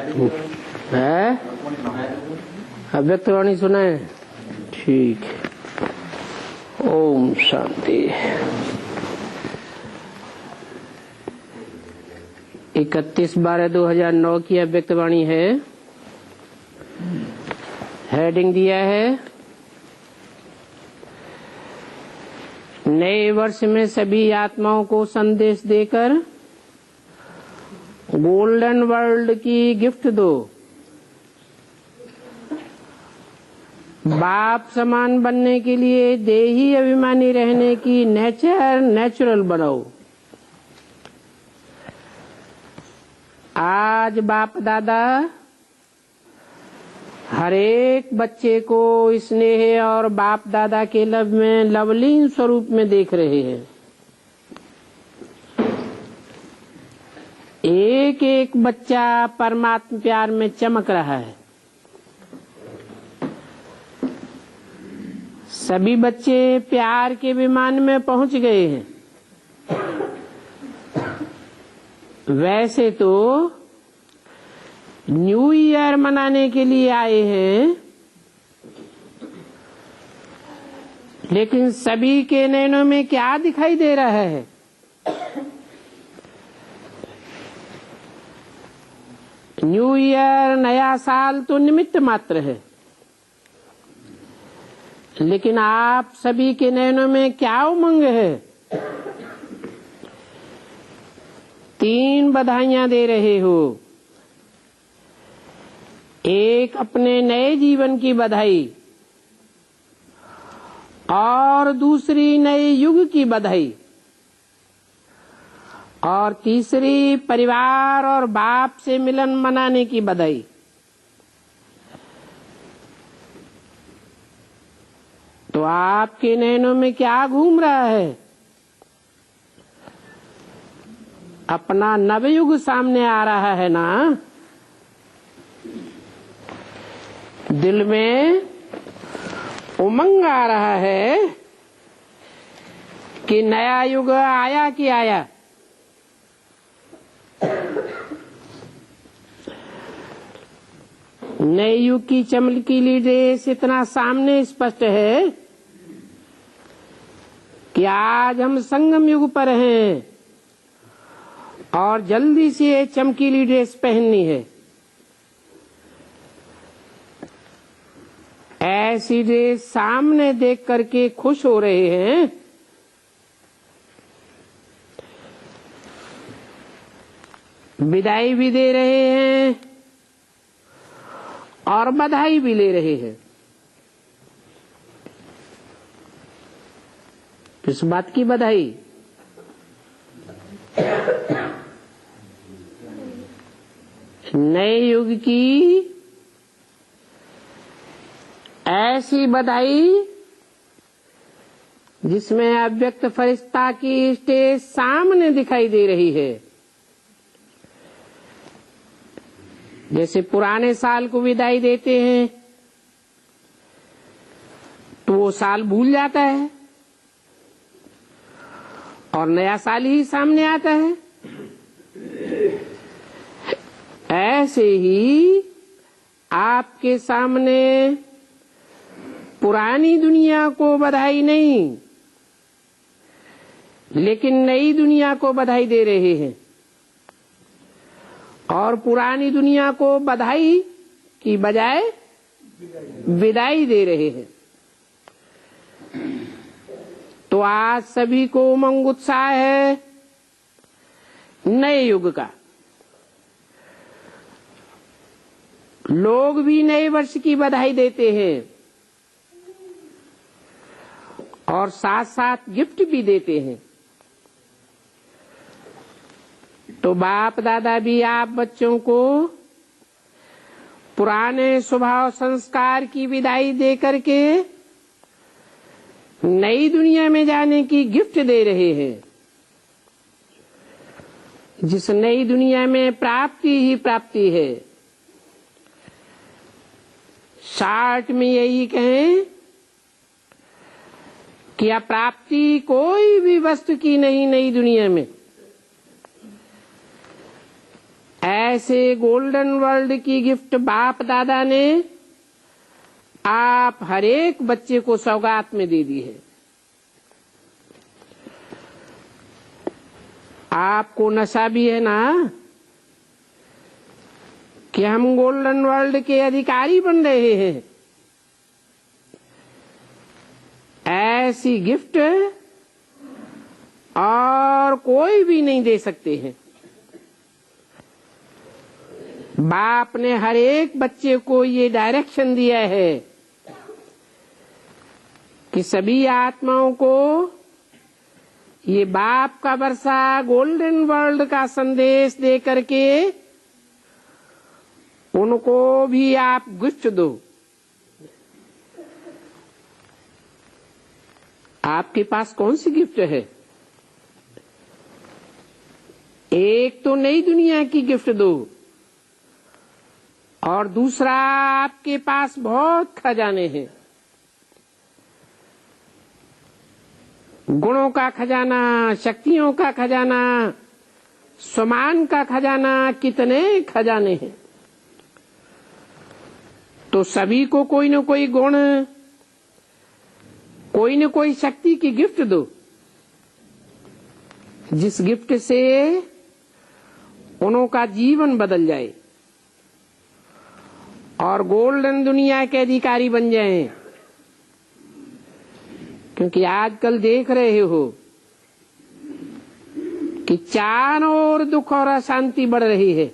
है? अव्यक्तवाणी सुना है? ठीक है। ओम शांति। 31/12/2009 की अव्यक्तवाणी है। हेडिंग दिया है, नए वर्ष में सभी आत्माओं को संदेश देकर गोल्डन वर्ल्ड की गिफ्ट दो। बाप समान बनने के लिए देही अभिमानी रहने की नेचुरल बनाओ। आज बाप दादा हर एक बच्चे को स्नेह और बाप दादा के लब में लवलीन स्वरूप में देख रहे हैं। एक एक बच्चा परमात्मा प्यार में चमक रहा है। सभी बच्चे प्यार के विमान में पहुंच गए हैं। वैसे तो न्यू ईयर मनाने के लिए आए हैं, लेकिन सभी के नैनों में क्या दिखाई दे रहा है? न्यू ईयर, नया साल तो निमित्त मात्र है, लेकिन आप सभी के नैनों में क्या उमंग है? 3 बधाइयां दे रहे हो। एक अपने नए जीवन की बधाई और दूसरी नए युग की बधाई और तीसरी परिवार और बाप से मिलन मनाने की बधाई। तो आपके नैनों में क्या घूम रहा है? अपना नवयुग सामने आ रहा है ना? दिल में उमंग आ रहा है कि नया युग आया कि आया। नए युग की चमकीली ड्रेस इतना सामने स्पष्ट है कि आज हम संगम युग पर हैं और जल्दी से ये चमकीली ड्रेस पहननी है। ऐसी ड्रेस सामने देख करके खुश हो रहे हैं। विदाई भी दे रहे हैं और बधाई भी ले रहे हैं। किस बात की बधाई? नए युग की ऐसी बधाई जिसमें अव्यक्त फरिश्ता की स्टेज सामने दिखाई दे रही है। जैसे पुराने साल को विदाई देते हैं तो वो साल भूल जाता है और नया साल ही सामने आता है। ऐसे ही आपके सामने पुरानी दुनिया को बधाई नहीं, लेकिन नई दुनिया को बधाई दे रहे हैं और पुरानी दुनिया को बधाई की बजाय विदाई दे रहे हैं। तो आज सभी को उमंग उत्साह है नए युग का। लोग भी नए वर्ष की बधाई देते हैं और साथ साथ गिफ्ट भी देते हैं। तो बाप दादा भी आप बच्चों को पुराने स्वभाव संस्कार की विदाई दे करके नई दुनिया में जाने की गिफ्ट दे रहे हैं, जिस नई दुनिया में प्राप्ति ही प्राप्ति है। शार्ट में यही कहें कि अप्राप्ति कोई भी वस्तु की नहीं नई दुनिया में। ऐसे गोल्डन वर्ल्ड की गिफ्ट बाप दादा ने आप हर एक बच्चे को सौगात में दे दी है। आपको नशा भी है ना कि हम गोल्डन वर्ल्ड के अधिकारी बन रहे हैं। ऐसी गिफ्ट और कोई भी नहीं दे सकते हैं। बाप ने हर एक बच्चे को ये डायरेक्शन दिया है कि सभी आत्माओं को ये बाप का वर्षा गोल्डन वर्ल्ड का संदेश दे करके उनको भी आप गिफ्ट दो। आपके पास कौन सी गिफ्ट है? एक तो नई दुनिया की गिफ्ट दो और दूसरा आपके पास बहुत खजाने हैं। गुणों का खजाना, शक्तियों का खजाना, सम्मान का खजाना, कितने खजाने हैं। तो सभी को कोई न कोई गुण, कोई न कोई शक्ति की गिफ्ट दो, जिस गिफ्ट से उनका जीवन बदल जाए और गोल्डन दुनिया के अधिकारी बन जाएं। क्योंकि आजकल देख रहे हो कि चारों ओर दुख और अशांति बढ़ रही है,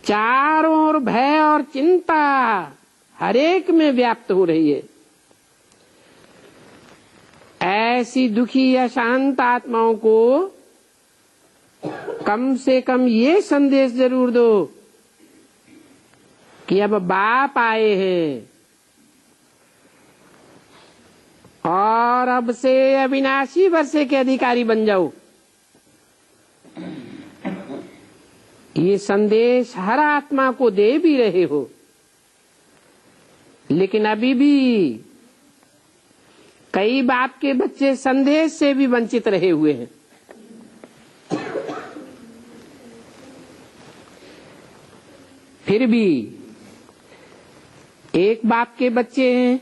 चारों ओर भय और चिंता हर एक में व्याप्त हो रही है। ऐसी दुखी अशांत आत्माओं को कम से कम ये संदेश जरूर दो कि अब बाप आए हैं और अब से अविनाशी वर्षे के अधिकारी बन जाओ। ये संदेश हर आत्मा को दे भी रहे हो, लेकिन अभी भी कई बाप के बच्चे संदेश से भी वंचित रहे हुए हैं। फिर भी एक बाप के बच्चे हैं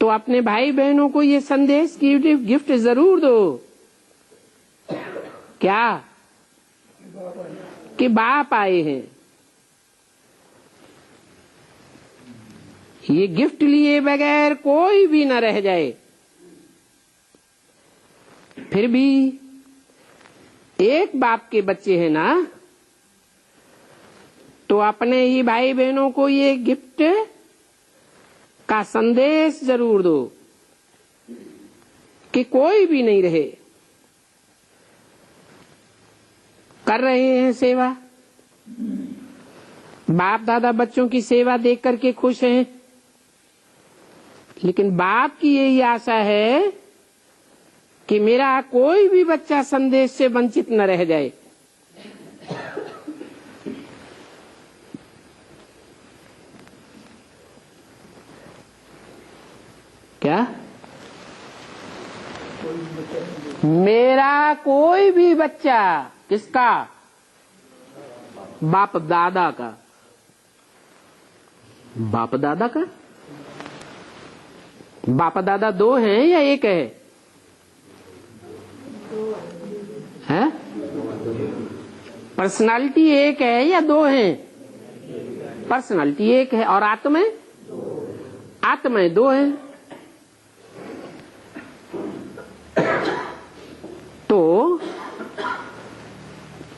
तो अपने भाई बहनों को ये संदेश की गिफ्ट जरूर दो। क्या? कि बाप आए हैं। ये गिफ्ट लिए बगैर कोई भी न रह जाए। फिर भी एक बाप के बच्चे हैं ना, तो अपने ही भाई बहनों को ये गिफ्ट का संदेश जरूर दो कि कोई भी नहीं रहे। कर रहे हैं सेवा, बाप दादा बच्चों की सेवा देख करके खुश हैं, लेकिन बाप की यही आशा है कि मेरा कोई भी बच्चा संदेश से वंचित न रह जाए। क्या? मेरा कोई भी बच्चा, किसका? बाप दादा का। बाप दादा का? बाप दादा दो हैं या एक है? हैं? पर्सनालिटी एक है या दो हैं? पर्सनालिटी एक है और आत्माएं? आत्माएं दो हैं। तो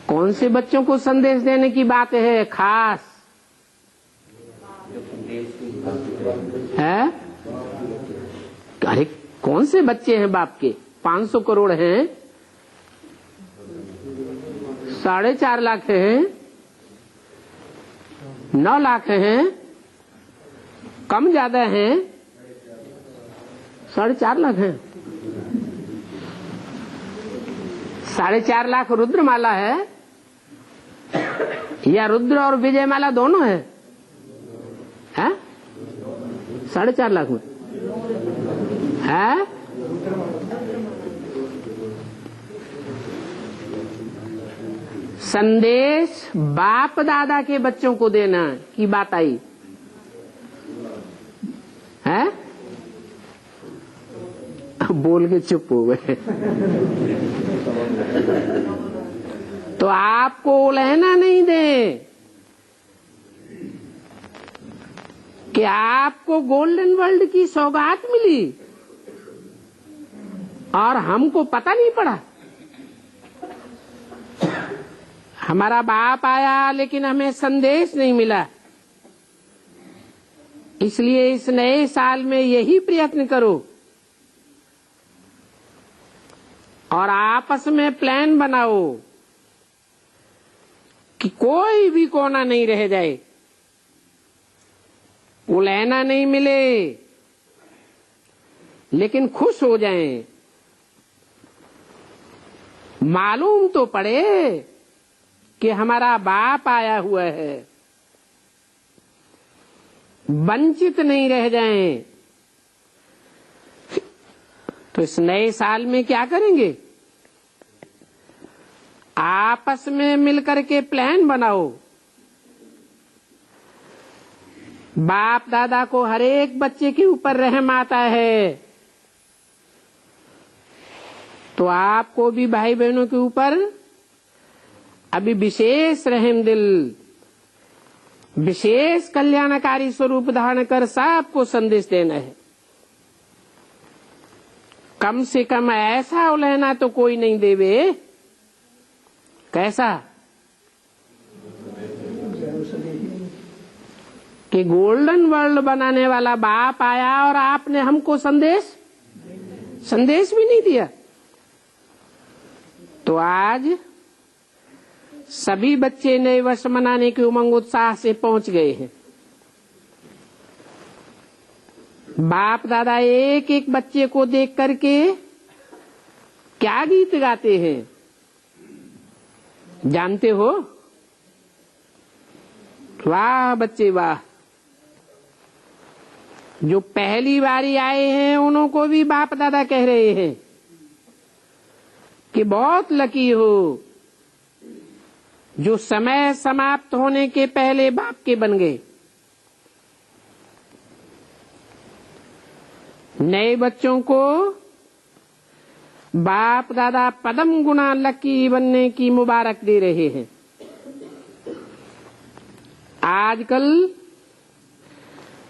कौन से बच्चों को संदेश देने की बात है खास? है? अरे कौन से बच्चे हैं बाप के? 500 करोड़ हैं, 4.5 लाख हैं, 9 लाख हैं, कम ज्यादा हैं, 4.5 लाख हैं। 4.5 लाख रुद्रमाला है या रुद्र और विजयमाला दोनों है? 4.5 लाख में है। संदेश बाप दादा के बच्चों को देना की बात आई है। बोल के चुप हो गए। तो आपको उलहना नहीं दे कि आपको गोल्डन वर्ल्ड की सौगात मिली और हमको पता नहीं पड़ा। हमारा बाप आया लेकिन हमें संदेश नहीं मिला। इसलिए इस नए साल में यही प्रयत्न करो और आपस में प्लान बनाओ कि कोई भी कोना नहीं रह जाए, उलहना नहीं मिले, लेकिन खुश हो जाएं। मालूम तो पड़े कि हमारा बाप आया हुआ है, वंचित नहीं रह जाएं। तो इस नए साल में क्या करेंगे? आपस में मिलकर के प्लान बनाओ। बाप दादा को हर एक बच्चे के ऊपर रहम आता है, तो आपको भी भाई बहनों के ऊपर अभी विशेष रहम दिल, विशेष कल्याणकारी स्वरूप धारण कर सबको संदेश देना है। कम से कम ऐसा उलहना तो कोई नहीं देवे। कैसा कि गोल्डन वर्ल्ड बनाने वाला बाप आया और आपने हमको संदेश भी नहीं दिया। तो आज सभी बच्चे नए वर्ष मनाने के उमंग उत्साह से पहुंच गए हैं। बाप दादा एक एक बच्चे को देख करके क्या गीत गाते हैं जानते हो? वाह बच्चे वाह। जो पहली बारी आए हैं उन्हों को भी बाप दादा कह रहे हैं कि बहुत लकी हो जो समय समाप्त होने के पहले बाप के बन गए। नए बच्चों को बाप दादा पदम गुना लकी बनने की मुबारक दे रहे हैं। आजकल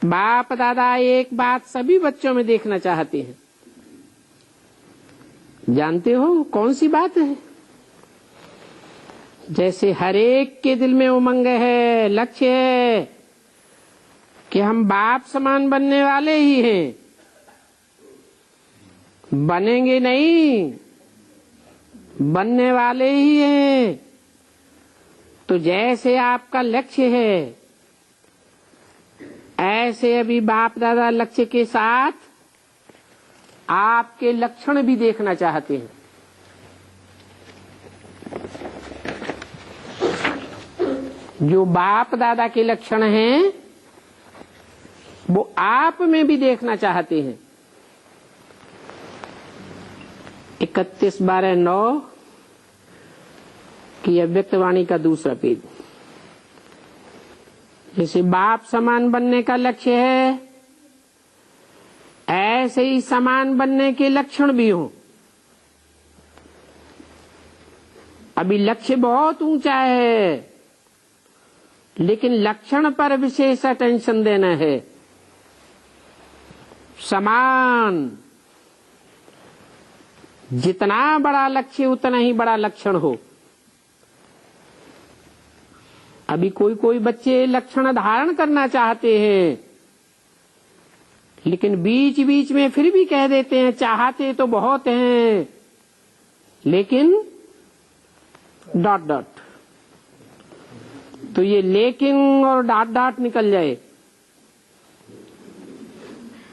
बाप दादा एक बात सभी बच्चों में देखना चाहते हैं। जानते हो कौन सी बात है? जैसे हर एक के दिल में उमंग है, लक्ष्य है कि हम बाप समान बनने वाले ही हैं, बनेंगे नहीं, बनने वाले ही हैं। तो जैसे आपका लक्ष्य है, ऐसे अभी बाप दादा लक्ष्य के साथ आपके लक्षण भी देखना चाहते हैं। जो बाप दादा के लक्षण हैं वो आप में भी देखना चाहते हैं। 31/12/9 की अव्यक्तवाणी का दूसरा पेज। जैसे बाप समान बनने का लक्ष्य है, ऐसे ही समान बनने के लक्षण भी हों। अभी लक्ष्य बहुत ऊंचा है, लेकिन लक्षण पर विशेष अटेंशन देना है। समान, जितना बड़ा लक्ष्य उतना ही बड़ा लक्षण हो। अभी कोई कोई बच्चे लक्षण धारण करना चाहते हैं, लेकिन बीच बीच में फिर भी कह देते हैं चाहते तो बहुत हैं, लेकिन ... तो ये लेकिन और ... निकल जाए।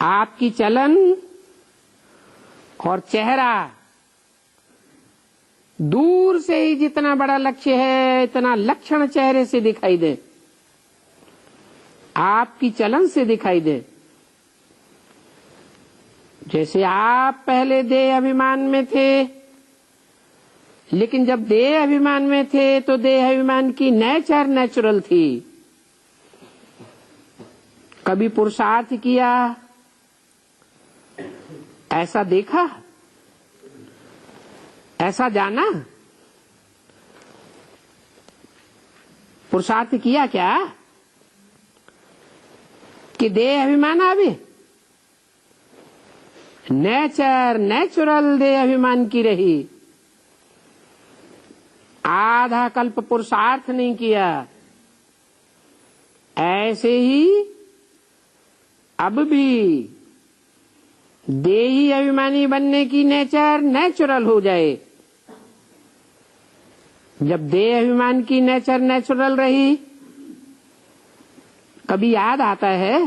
आपकी चलन और चेहरा, दूर से ही जितना बड़ा लक्ष्य है इतना लक्षण चेहरे से दिखाई दे, आपकी चलन से दिखाई दे। जैसे आप पहले देह अभिमान में थे, लेकिन जब देह अभिमान में थे तो देह अभिमान की नेचर नेचुरल थी। कभी पुरुषार्थ किया, ऐसा देखा, ऐसा जाना, पुरुषार्थ किया क्या कि देह अभिमान आवे? नेचर नेचुरल देह अभिमान की रही। आधा कल्प पुरुषार्थ नहीं किया। ऐसे ही अब भी देही अभिमानी बनने की नेचर नेचुरल हो जाए। जब देह अभिमान की नेचर नेचुरल रही, कभी याद आता है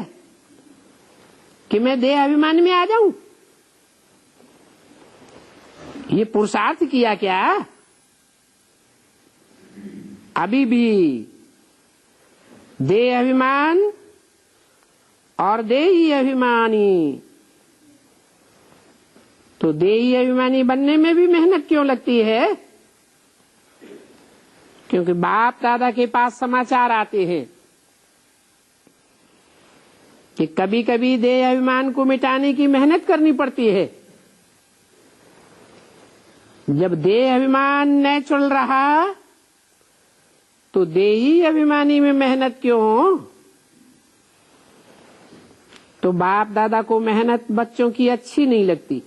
कि मैं देह अभिमान में आ जाऊं? ये पुरुषार्थ किया क्या? अभी भी देह अभिमान और देही अभिमानी, तो देही अभिमानी बनने में भी मेहनत क्यों लगती है? क्योंकि बाप दादा के पास समाचार आते हैं कि कभी कभी देह अभिमान को मिटाने की मेहनत करनी पड़ती है। जब देह अभिमान नेचुरल रहा तो देही अभिमानी में मेहनत क्यों? तो बाप दादा को मेहनत बच्चों की अच्छी नहीं लगती।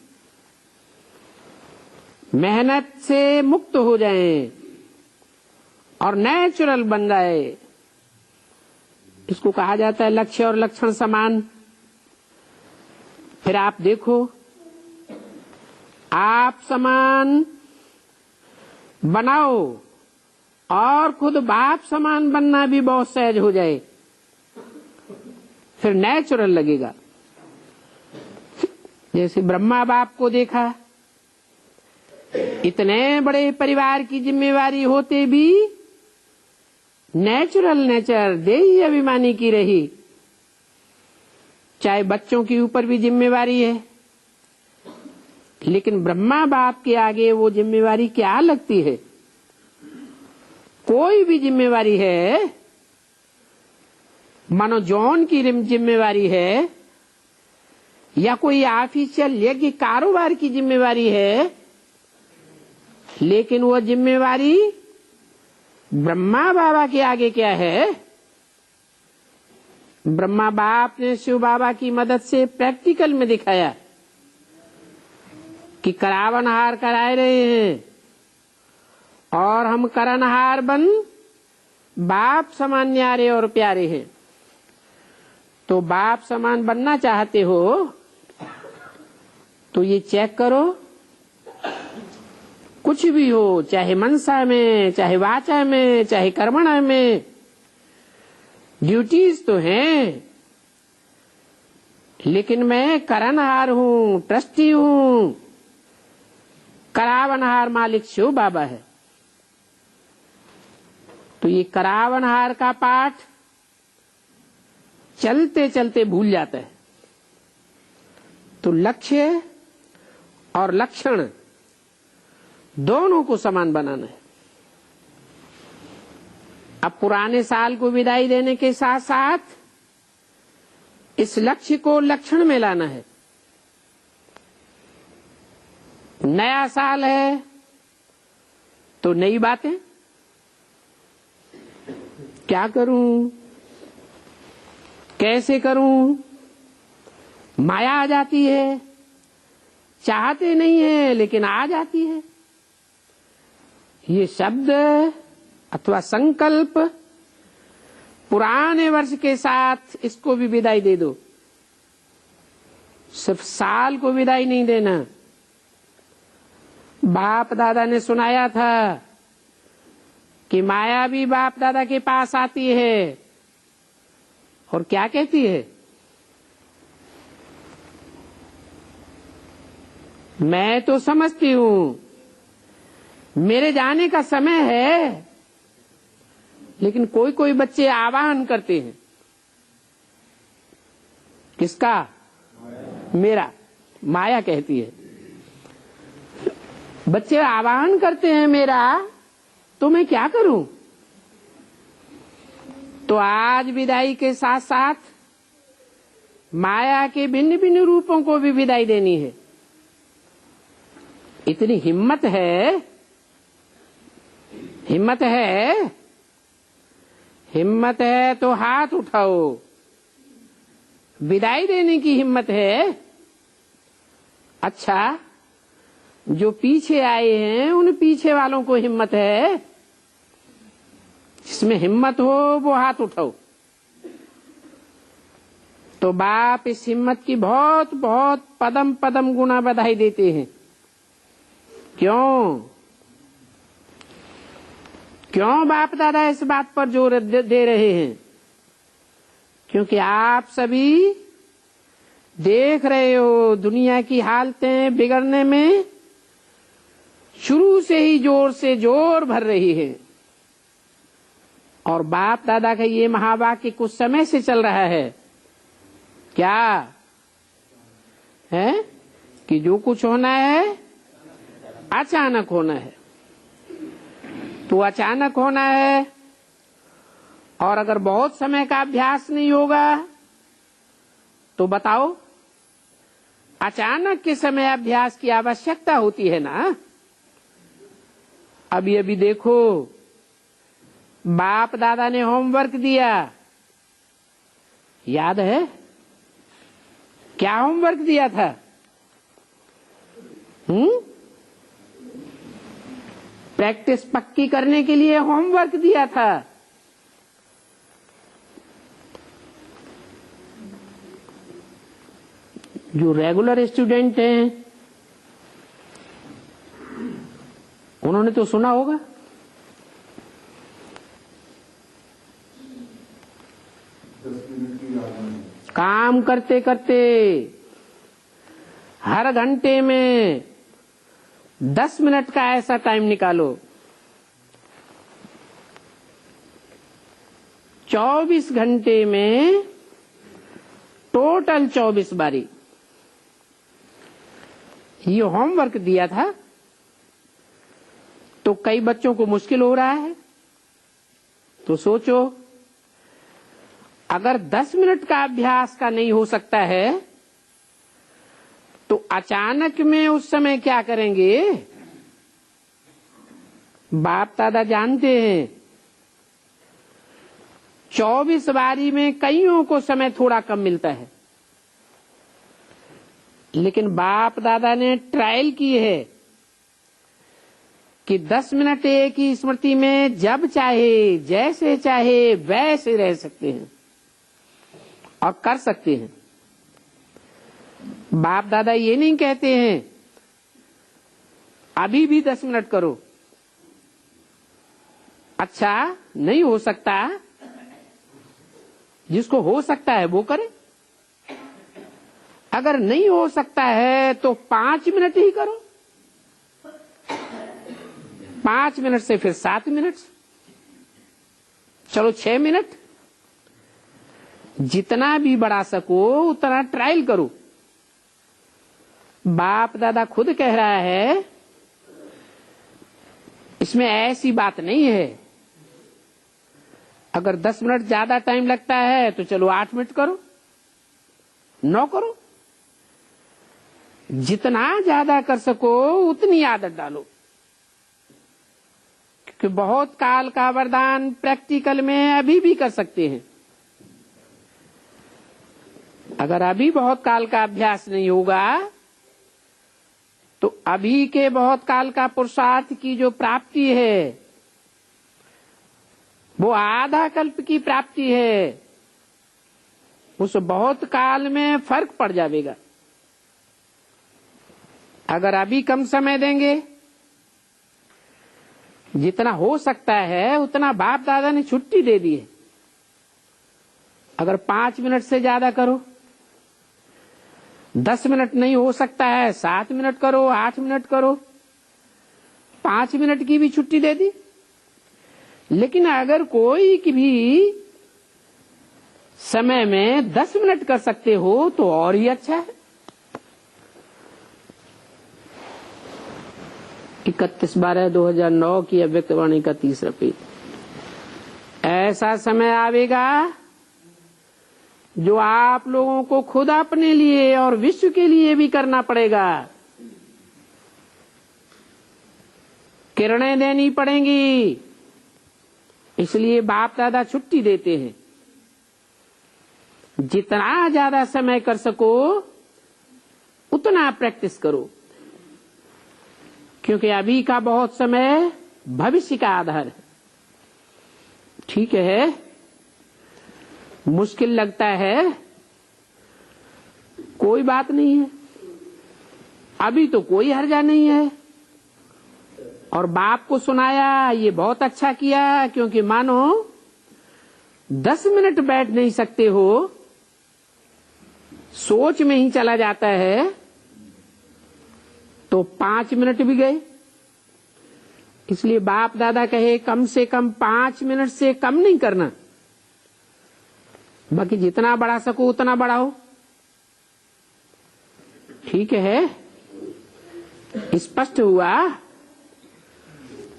मेहनत से मुक्त हो जाएं और नेचुरल बन जाए, इसको कहा जाता है लक्ष्य और लक्षण समान। फिर आप देखो, आप समान बनाओ और खुद बाप समान बनना भी बहुत सहज हो जाए, फिर नेचुरल लगेगा। जैसे ब्रह्मा बाप को देखा, इतने बड़े परिवार की जिम्मेवारी होते भी नेचुरल नेचर देही अभिमानी की रही। चाहे बच्चों के ऊपर भी जिम्मेवारी है, लेकिन ब्रह्मा बाप के आगे वो जिम्मेवारी क्या लगती है? कोई भी जिम्मेवारी है, मानो जॉन की जिम्मेवारी है या कोई ऑफिशियल यज्ञ कारोबार की जिम्मेवारी है, लेकिन वो जिम्मेवारी ब्रह्मा बाबा के आगे क्या है? ब्रह्मा बाप ने शिव बाबा की मदद से प्रैक्टिकल में दिखाया कि करावनहार कराए रहे हैं और हम करनहार बन बाप समान न्यारे और प्यारे हैं। तो बाप समान बनना चाहते हो तो ये चेक करो, कुछ भी हो, चाहे मनसा में, चाहे वाचा में, चाहे कर्मणा में, ड्यूटीज तो हैं, लेकिन मैं करनहार हूँ, ट्रस्टी हूँ। करावनहार मालिक शिव बाबा है। तो ये करावनहार का पाठ चलते चलते भूल जाता है। तो लक्ष्य और लक्षण दोनों को समान बनाना है। अब पुराने साल को विदाई देने के साथ साथ इस लक्ष्य को लक्षण में लाना है। नया साल है तो नई बातें, क्या करूं, कैसे करूं, माया आ जाती है। चाहते नहीं है लेकिन आ जाती है। ये शब्द अथवा संकल्प पुराने वर्ष के साथ इसको भी विदाई दे दो। सिर्फ साल को विदाई नहीं देना। बाप दादा ने सुनाया था कि माया भी बाप दादा के पास आती है और क्या कहती है? मैं तो समझती हूं मेरे जाने का समय है, लेकिन कोई कोई बच्चे आवाहन करते हैं। किसका? मेरा। माया कहती है बच्चे आह्वान करते हैं मेरा, तो मैं क्या करूं? तो आज विदाई के साथ साथ माया के भिन्न भिन्न रूपों को भी विदाई देनी है। इतनी हिम्मत है, हिम्मत है, हिम्मत है तो हाथ उठाओ। विदाई देने की हिम्मत है। अच्छा, जो पीछे आए हैं उन पीछे वालों को हिम्मत है? जिसमें हिम्मत हो वो हाथ उठाओ। तो बाप इस हिम्मत की बहुत बहुत पदम पदम गुना बधाई देते हैं। क्यों? क्यों बाप दादा इस बात पर जोर दे रहे हैं? क्योंकि आप सभी देख रहे हो दुनिया की हालतें बिगड़ने में शुरू से ही जोर से जोर भर रही है। और बाप दादा का ये महावाक्य कुछ समय से चल रहा है। क्या है? कि जो कुछ होना है अचानक होना है। तो अचानक होना है, और अगर बहुत समय का अभ्यास नहीं होगा तो बताओ, अचानक के समय अभ्यास की आवश्यकता होती है ना। अभी देखो, बाप दादा ने होमवर्क दिया, याद है? क्या होमवर्क दिया था? प्रैक्टिस पक्की करने के लिए होमवर्क दिया था। जो रेगुलर स्टूडेंट हैं उन्होंने तो सुना होगा। काम करते करते हर घंटे में 10 मिनट का ऐसा टाइम निकालो। 24 घंटे में टोटल 24 बारी ये होमवर्क दिया था। तो कई बच्चों को मुश्किल हो रहा है, तो सोचो, अगर 10 मिनट का अभ्यास का नहीं हो सकता है तो अचानक में उस समय क्या करेंगे? बाप दादा जानते हैं 24 बारी में कईयों को समय थोड़ा कम मिलता है, लेकिन बाप दादा ने ट्रायल की है कि 10 मिनट एक ही स्मृति में जब चाहे जैसे चाहे वैसे रह सकते हैं और कर सकते हैं। बाप दादा ये नहीं कहते हैं अभी भी 10 मिनट करो। अच्छा, नहीं हो सकता, जिसको हो सकता है वो करे। अगर नहीं हो सकता है तो 5 मिनट ही करो। 5 मिनट से फिर 7 मिनट, चलो 6 मिनट, जितना भी बढ़ा सको उतना ट्रायल करो। बाप दादा खुद कह रहा है इसमें ऐसी बात नहीं है। अगर 10 मिनट ज्यादा टाइम लगता है तो चलो 8 मिनट करो, 9 करो। जितना ज्यादा कर सको उतनी आदत डालो, क्योंकि बहुत काल का वरदान प्रैक्टिकल में अभी भी कर सकते हैं। अगर अभी बहुत काल का अभ्यास नहीं होगा तो अभी के बहुत काल का पुरुषार्थ की जो प्राप्ति है वो आधा कल्प की प्राप्ति है। उस बहुत काल में फर्क पड़ जाएगा। अगर अभी कम समय देंगे, जितना हो सकता है उतना बाप दादा ने छुट्टी दे दी है। अगर 5 मिनट से ज्यादा करो, 10 मिनट नहीं हो सकता है 7 मिनट करो, 8 मिनट करो, 5 मिनट की भी छुट्टी दे दी। लेकिन अगर कोई की भी समय में 10 मिनट कर सकते हो तो और ही अच्छा है। 31/12/2009 की अव्यक्तवाणी का 3रा पेज। ऐसा समय आवेगा जो आप लोगों को खुद अपने लिए और विश्व के लिए भी करना पड़ेगा। किरणें देनी पड़ेंगी, इसलिए बाप दादा छुट्टी देते हैं। जितना ज्यादा समय कर सको उतना प्रैक्टिस करो, क्योंकि अभी का बहुत समय भविष्य का आधार है। ठीक है, मुश्किल लगता है, कोई बात नहीं है, अभी तो कोई हर्जा नहीं है। और बाप को सुनाया, ये बहुत अच्छा किया, क्योंकि मानो 10 मिनट बैठ नहीं सकते हो, सोच में ही चला जाता है, तो 5 मिनट भी गए। इसलिए बाप दादा कहे कम से कम 5 मिनट से कम नहीं करना, बाकी जितना बढ़ा सको उतना बढ़ाओ। ठीक है, स्पष्ट हुआ,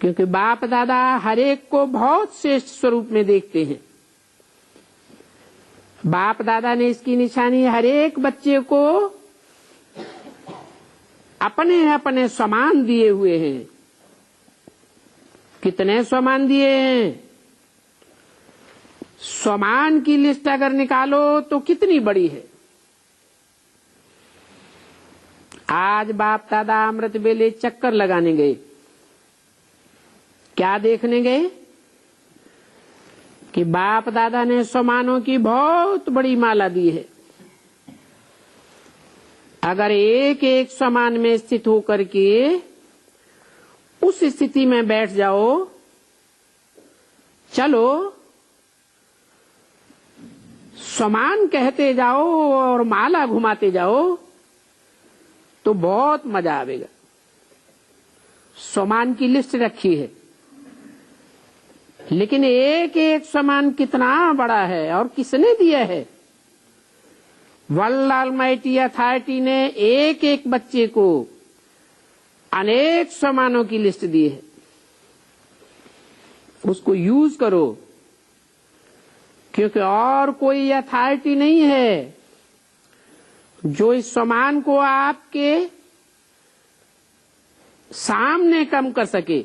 क्योंकि बाप दादा हर एक को बहुत श्रेष्ठ स्वरूप में देखते हैं। बाप दादा ने इसकी निशानी हर एक बच्चे को अपने अपने समान दिए हुए हैं। कितने समान दिए हैं? समान की लिस्ट अगर निकालो तो कितनी बड़ी है। आज बाप दादा अमृत बेले चक्कर लगाने गए। क्या देखने गए? कि बाप दादा ने समानों की बहुत बड़ी माला दी है। अगर एक एक समान में स्थित होकर के उस स्थिति में बैठ जाओ, चलो समान कहते जाओ और माला घुमाते जाओ, तो बहुत मजा आवेगा। समान की लिस्ट रखी है, लेकिन एक एक समान कितना बड़ा है और किसने दिया है? वर्ल्ड ऑलमाइटी अथॉरिटी ने एक एक बच्चे को अनेक समानों की लिस्ट दी है। उसको यूज करो, क्योंकि और कोई अथॉरिटी नहीं है जो इस समान को आपके सामने कम कर सके।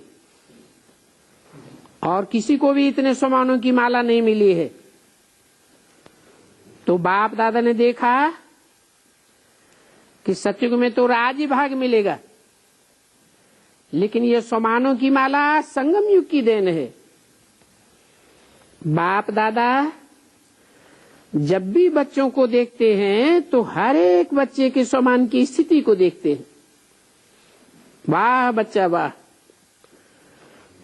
और किसी को भी इतने समानों की माला नहीं मिली है। तो बाप दादा ने देखा कि सतयुग में तो राजी भाग मिलेगा, लेकिन ये समानों की माला संगम युग की देन है। बाप दादा जब भी बच्चों को देखते हैं तो हर एक बच्चे के समान की स्थिति को देखते हैं। वाह बच्चा वाह,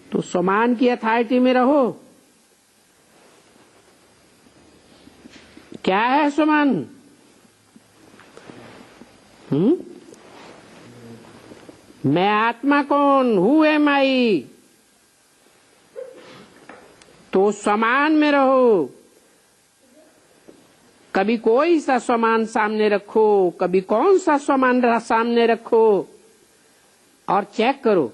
तो समान की अथॉरिटी में रहो। क्या है समान? मैं आत्मा कौन? हु एम आई? तो समान में रहो। कभी कोई सा समान सामने रखो, कभी कौन सा समान सामने रखो, और चेक करो।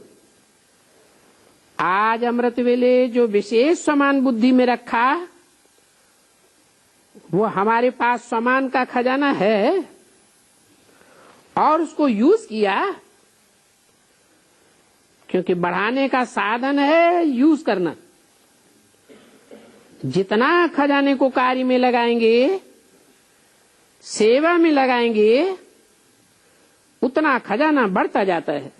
आज अमृत वेले जो विशेष समान बुद्धि में रखा, वो हमारे पास समान का खजाना है और उसको यूज किया, क्योंकि बढ़ाने का साधन है यूज करना। जितना खजाने को कार्य में लगाएंगे, सेवा में लगाएंगे, उतना खजाना बढ़ता जाता है।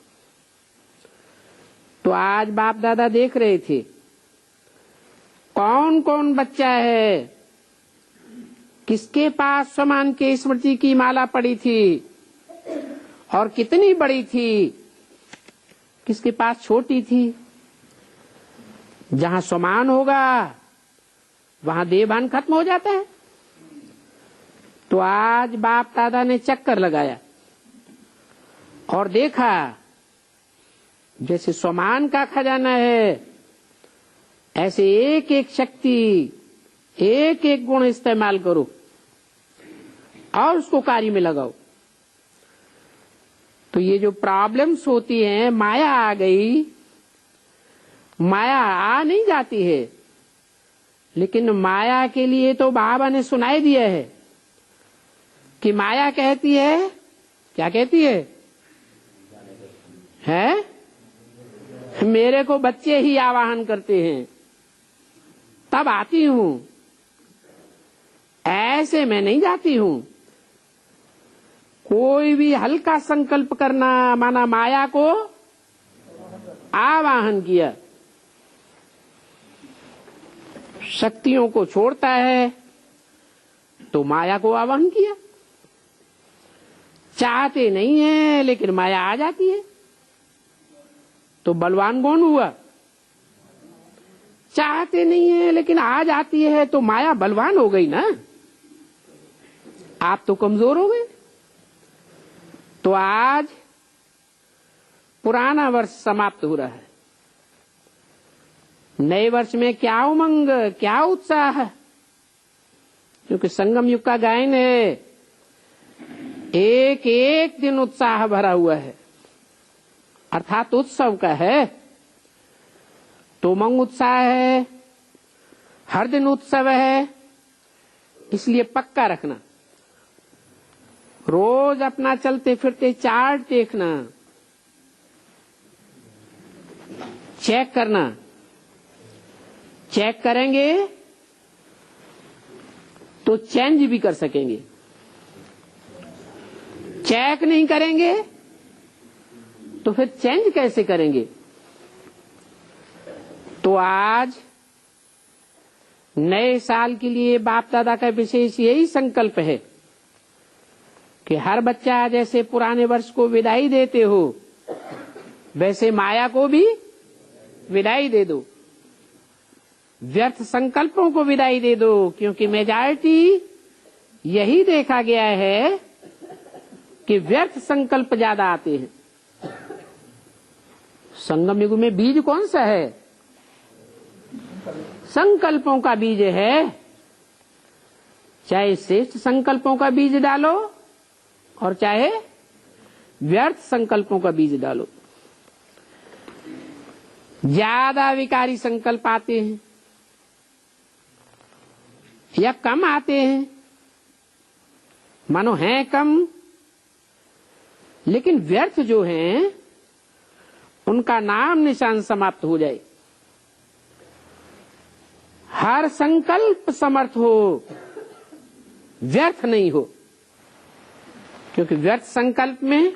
तो आज बाप दादा देख रहे थे कौन कौन बच्चा है, किसके पास समान के स्मृति की माला पड़ी थी और कितनी बड़ी थी, किसके पास छोटी थी। जहां समान होगा वहां देहभान खत्म हो जाता है। तो आज बाप दादा ने चक्कर लगाया और देखा जैसे समान का खजाना है, ऐसे एक एक शक्ति, एक एक गुण इस्तेमाल करो और उसको कार्य में लगाओ। तो ये जो प्रॉब्लम्स होती हैं, माया आ गई, माया आ नहीं जाती है, लेकिन माया के लिए तो बाबा ने सुनाई दिया है कि माया कहती है, क्या कहती है? मेरे को बच्चे ही आवाहन करते हैं तब आती हूं, ऐसे मैं नहीं जाती हूं। कोई भी हल्का संकल्प करना माना माया को आवाहन किया, शक्तियों को छोड़ता है तो माया को आवाहन किया। चाहते नहीं है लेकिन माया आ जाती है तो बलवान कौन हुआ? चाहते नहीं है लेकिन आ जाती है तो माया बलवान हो गई ना, आप तो कमजोर हो गए। तो आज पुराना वर्ष समाप्त हो रहा है, नए वर्ष में क्या उमंग, क्या उत्साह, क्योंकि संगम युग का गायन है, एक एक दिन उत्साह भरा हुआ है, अर्थात उत्सव का है। तो उमंग उत्साह है, हर दिन उत्सव है, इसलिए पक्का रखना। रोज अपना चलते फिरते चार्ट देखना, चेक करना। चेक करेंगे तो चेंज भी कर सकेंगे, चेक नहीं करेंगे तो फिर चेंज कैसे करेंगे? तो आज नए साल के लिए बाप दादा का विशेष यही संकल्प है कि हर बच्चा जैसे पुराने वर्ष को विदाई देते हो, वैसे माया को भी विदाई दे दो, व्यर्थ संकल्पों को विदाई दे दो। क्योंकि मेजॉरिटी यही देखा गया है कि व्यर्थ संकल्प ज्यादा आते हैं। संगम युग में बीज कौन सा है? संकल्पों का बीज है। चाहे श्रेष्ठ संकल्पों का बीज डालो और चाहे व्यर्थ संकल्पों का बीज डालो। ज्यादा विकारी संकल्प आते हैं या कम आते हैं, मानो हैं कम, लेकिन व्यर्थ जो हैं उनका नाम निशान समाप्त हो जाए। हर संकल्प समर्थ हो, व्यर्थ नहीं हो। क्योंकि व्यर्थ संकल्प में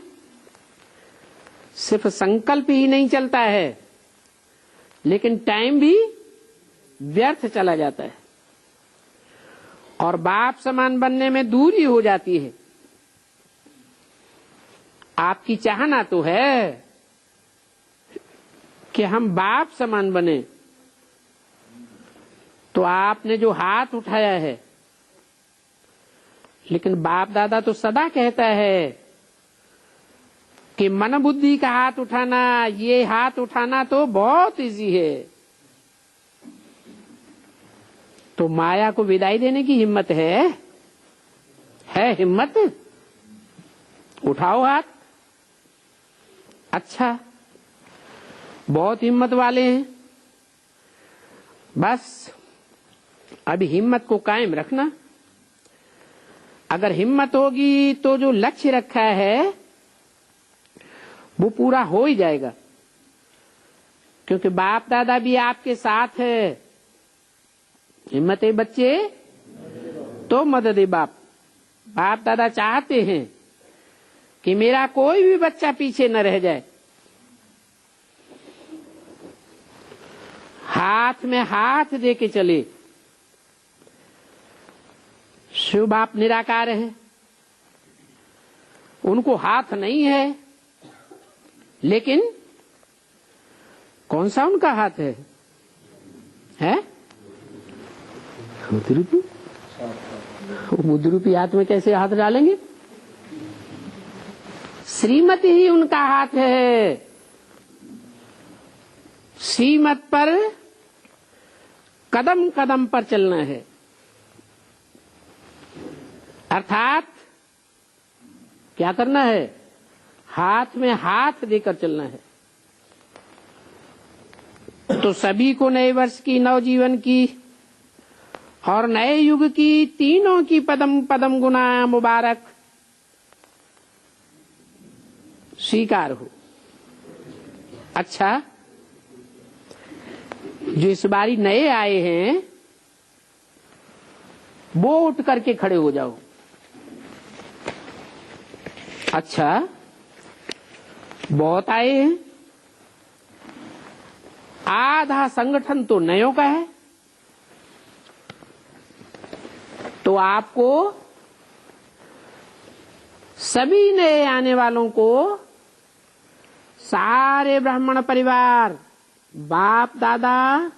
सिर्फ संकल्प ही नहीं चलता है, लेकिन टाइम भी व्यर्थ चला जाता है और बाप समान बनने में दूरी हो जाती है। आपकी चाहना तो है कि हम बाप समान बने, तो आपने जो हाथ उठाया है, लेकिन बाप दादा तो सदा कहता है कि मन बुद्धि का हाथ उठाना, ये हाथ उठाना तो बहुत इजी है। तो माया को विदाई देने की हिम्मत है हिम्मत? उठाओ हाथ। अच्छा, बहुत हिम्मत वाले हैं। बस अभी हिम्मत को कायम रखना। अगर हिम्मत होगी तो जो लक्ष्य रखा है वो पूरा हो ही जाएगा। क्योंकि बाप दादा भी आपके साथ है। हिम्मत है बच्चे तो मदद है बाप। बाप दादा चाहते हैं कि मेरा कोई भी बच्चा पीछे न रह जाए। हाथ में हाथ दे के चले। शिव बाप निराकार है, उनको हाथ नहीं है, लेकिन कौन सा उनका हाथ है? बुद्ध रूपी हाथ में कैसे हाथ डालेंगे? श्रीमत ही उनका हाथ है। श्रीमत पर कदम कदम पर चलना है। अर्थात क्या करना है? हाथ में हाथ देकर चलना है। तो सभी को नए वर्ष की, नवजीवन की और नए युग की, तीनों की पदम पदम गुना मुबारक स्वीकार हो। अच्छा, जो इस बारी नए आए हैं वो उठ करके खड़े हो जाओ। अच्छा, बहुत आए हैं, आधा संगठन तो नयों का है, तो आपको सभी नए आने वालों को सारे ब्राह्मण परिवार, बाप दादा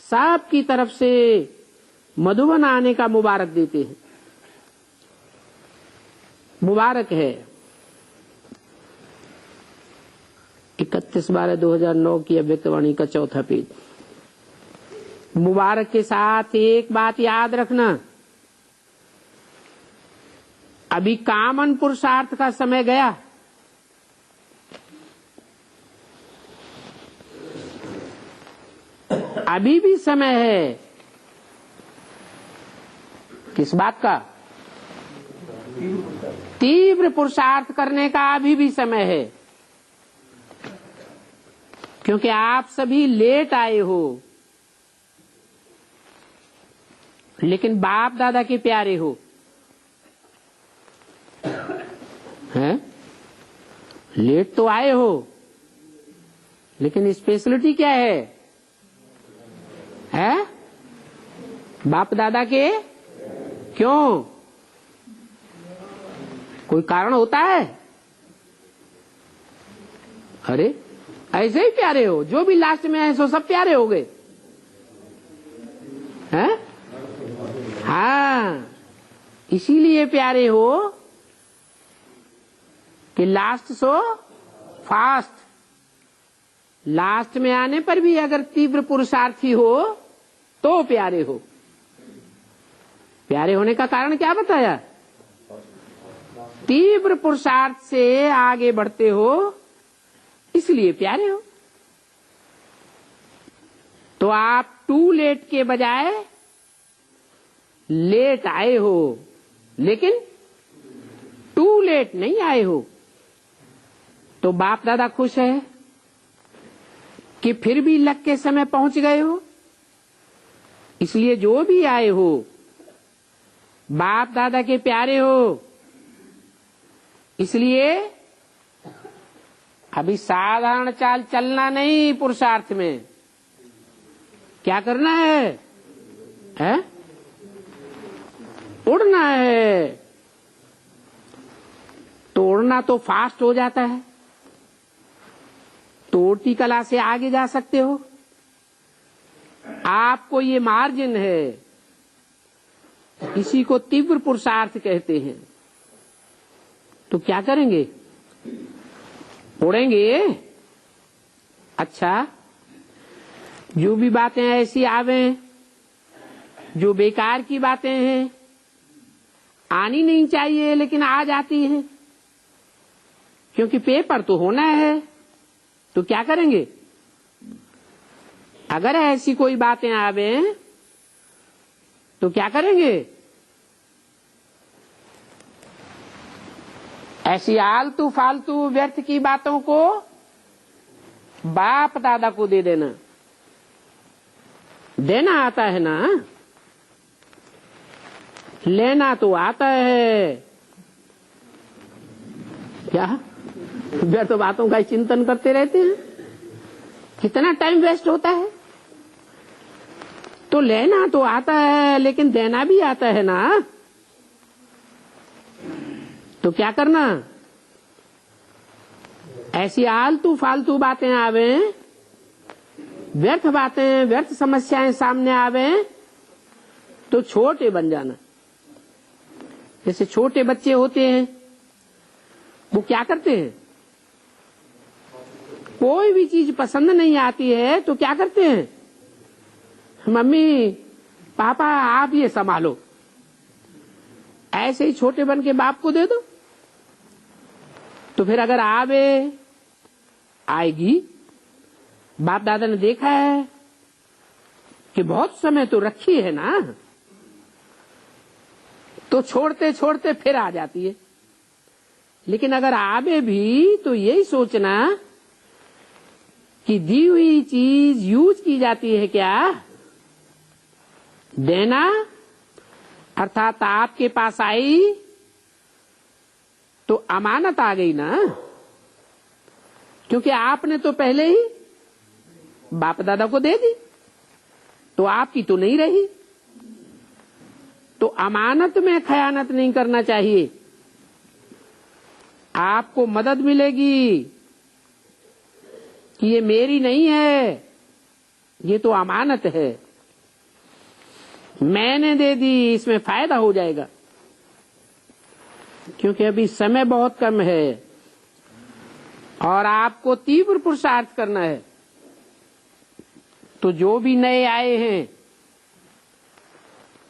सब की तरफ से मधुबन आने का मुबारक देते हैं। मुबारक है। 31/12/2009 की अव्यक्तवाणी का चौथा पेज। मुबारक के साथ एक बात याद रखना, अभी कामन पुरुषार्थ का समय गया। अभी भी समय है। किस बात का? तीव्र पुरुषार्थ करने का अभी भी समय है, क्योंकि आप सभी लेट आए हो, लेकिन बाप दादा के प्यारे हो। हैं? लेट तो आए हो, लेकिन स्पेशलिटी क्या है? हैं? बाप दादा के क्यों? कोई कारण होता है? अरे ऐसे ही प्यारे हो, जो भी लास्ट में है सो सब प्यारे हो गए हैं? हाँ, इसीलिए प्यारे हो कि लास्ट सो फास्ट। लास्ट में आने पर भी अगर तीव्र पुरुषार्थी हो तो प्यारे हो। प्यारे होने का कारण क्या बताया? तीव्र पुरुषार्थ से आगे बढ़ते हो, इसलिए प्यारे हो। तो आप टू लेट के बजाय लेट आए हो, लेकिन टू लेट नहीं आए हो। तो बाप दादा खुश है कि फिर भी लग के समय पहुंच गए हो। इसलिए जो भी आए हो बाप दादा के प्यारे हो। इसलिए अभी साधारण चाल चलना नहीं, पुरुषार्थ में क्या करना है? उड़ना है। तो उड़ना तो फास्ट हो जाता है, तो उड़ती कला से आगे जा सकते हो। आपको ये मार्जिन है, इसी को तीव्र पुरुषार्थ कहते हैं। तो क्या करेंगे? उड़ेंगे। अच्छा, जो भी बातें ऐसी आवे, जो बेकार की बातें हैं, आनी नहीं चाहिए लेकिन आ जाती हैं, क्योंकि पेपर तो होना है। तो क्या करेंगे? अगर ऐसी कोई बातें आवे तो क्या करेंगे? ऐसी आलतू फालतू व्यर्थ की बातों को बाप दादा को दे देना। देना आता है ना, लेना तो आता है। क्या व्यर्थ बातों का चिंतन करते रहते हैं? कितना टाइम वेस्ट होता है। तो लेना तो आता है, लेकिन देना भी आता है ना। तो क्या करना? ऐसी आलतू फालतू बातें आवे, व्यर्थ बातें, व्यर्थ समस्याएं सामने आवे, तो छोटे बन जाना। जैसे छोटे बच्चे होते हैं, वो क्या करते हैं? कोई भी चीज पसंद नहीं आती है तो क्या करते हैं? मम्मी पापा आप ये संभालो। ऐसे ही छोटे बन के बाप को दे दो। तो फिर अगर आवे आएगी, बाप दादा ने देखा है कि बहुत समय तो रखी है ना, तो छोड़ते छोड़ते फिर आ जाती है। लेकिन अगर आवे भी तो यही सोचना कि दी हुई चीज यूज की जाती है क्या, देना अर्थात आपके पास आई तो अमानत आ गई ना, क्योंकि आपने तो पहले ही बाप दादा को दे दी, तो आपकी तो नहीं रही। तो अमानत में खयानत नहीं करना चाहिए। आपको मदद मिलेगी कि ये मेरी नहीं है, ये तो अमानत है, मैंने दे दी, इसमें फायदा हो जाएगा। क्योंकि अभी समय बहुत कम है और आपको तीव्र पुरुषार्थ करना है। तो जो भी नए आए हैं,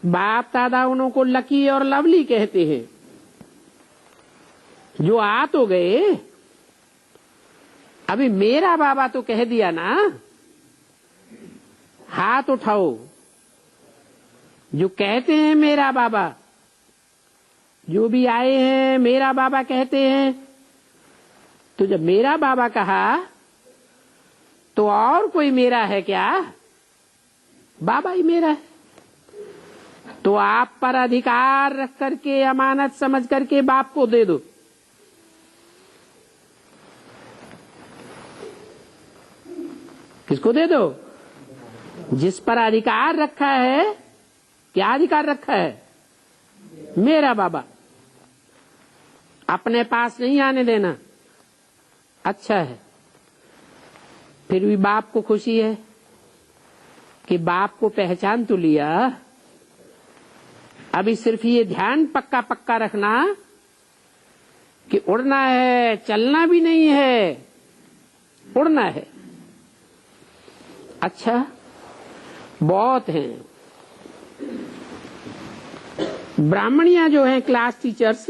बाप दादा उनको लकी और लवली कहते हैं। जो आ तो गए, अभी मेरा बाबा तो कह दिया ना, हाथ उठाओ। जो कहते हैं मेरा बाबा, जो भी आए हैं मेरा बाबा कहते हैं, तो जब मेरा बाबा कहा तो और कोई मेरा है क्या? बाबा ही मेरा है। तो आप पर अधिकार रख करके, अमानत समझ करके बाप को दे दो। किसको दे दो? जिस पर अधिकार रखा है। क्या अधिकार रखा है? मेरा बाबा। अपने पास नहीं आने देना। अच्छा है, फिर भी बाप को खुशी है कि बाप को पहचान तो लिया। अभी सिर्फ ये ध्यान पक्का पक्का रखना कि उड़ना है, चलना भी नहीं है, उड़ना है। अच्छा, बहुत हैं ब्राह्मणियां जो हैं क्लास टीचर्स,